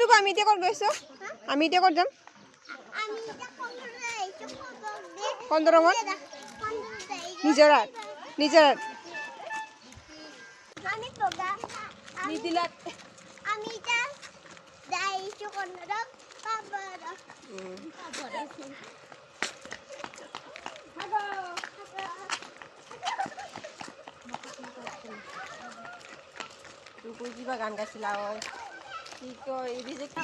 তোক আমি এতিয়া ক'ত গৈছো আমি এতিয়া ক'ত যাম কন্দৰঙত নিজৰাত নিজৰাত আমি এটা যাইছো কন্দৰং পাবৰং তুই কিবা গান গাইছিলা হয় কি কয় ৰিজেক্ট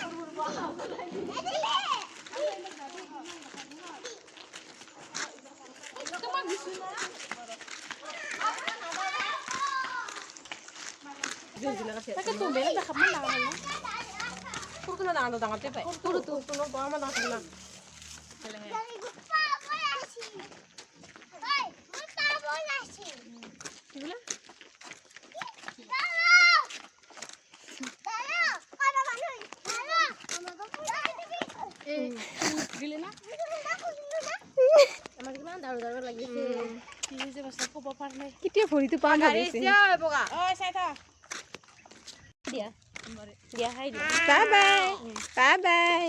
কেতিয়া ভৰিটো পাম ভাবিছে দিয়া দিয়া হাই দিয়া বাই বাই বাই বাই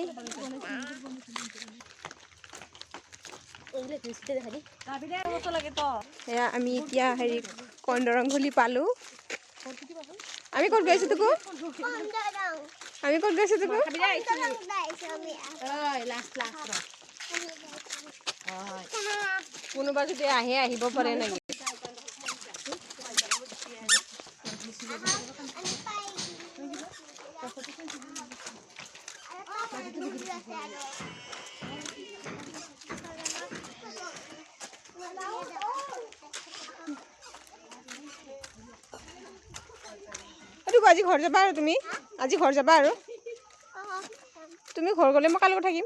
এয়া আমি এতিয়া হেৰি কন্দৰং ঘুলি পালো আমি ক'ত গৈছো তোকো আমি ক'ত গৈছো তোকো কোনোবা যদি আহে আহিব পাৰে নেকি আজি ঘৰ যাবা আৰু তুমি আজি ঘৰ যাবা আৰু তুমি ঘৰ গ'লে মই কাৰ লগত থাকিম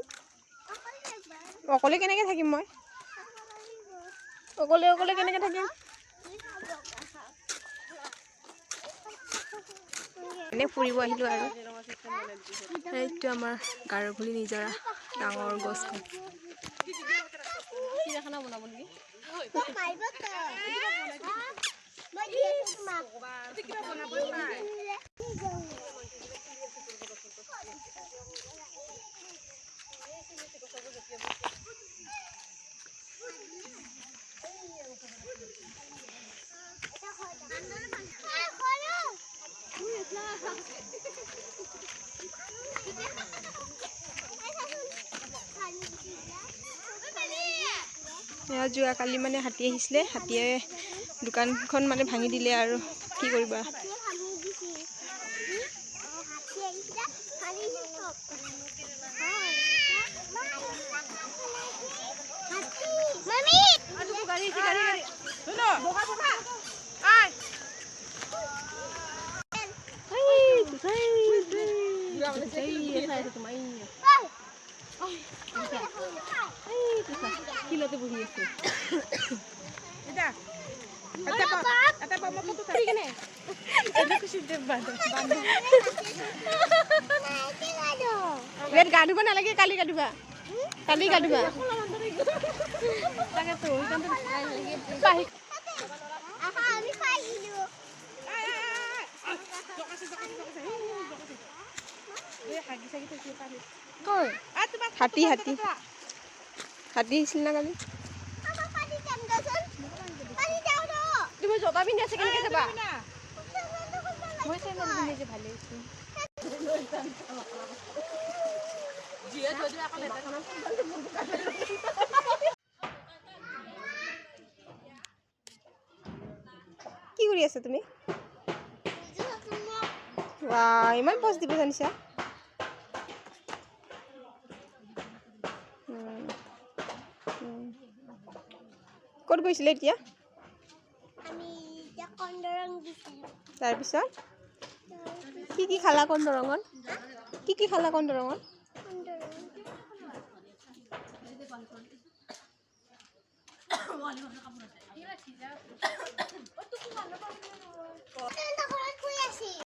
অকলে কেনেকৈ থাকিম মই অকলে অকলে কেনেকৈ থাকিম এনে ফুৰিব আহিলোঁ আৰু এইটো আমাৰ গাৰোভুলি নিজৰা ডাঙৰ গছখন চিৰিয়াখানা বনাব নেকি যোৱাকালি মানে হাতী আহিছিলে হাতীয়ে দোকানখন মানে ভাঙি দিলে আৰু কি কৰিবা কিলতে বহি আছে গা ধুব নালাগে কালি গা ধুবা কালি গা ধুবা হাতী হাতী হাতী আহিছিল না কালি তুমি জোতা পিন্ধি আছে কেনেকে যাবা মই চেন্দেল পিন্ধি যে ভালে হৈছে কি কৰি আছা তুমি ইমান পজ দিব জানিছা ক'ত গৈছিলে এতিয়া তাৰপিছত কি খালা কন্দৰঙত কি খালা কন্দৰঙত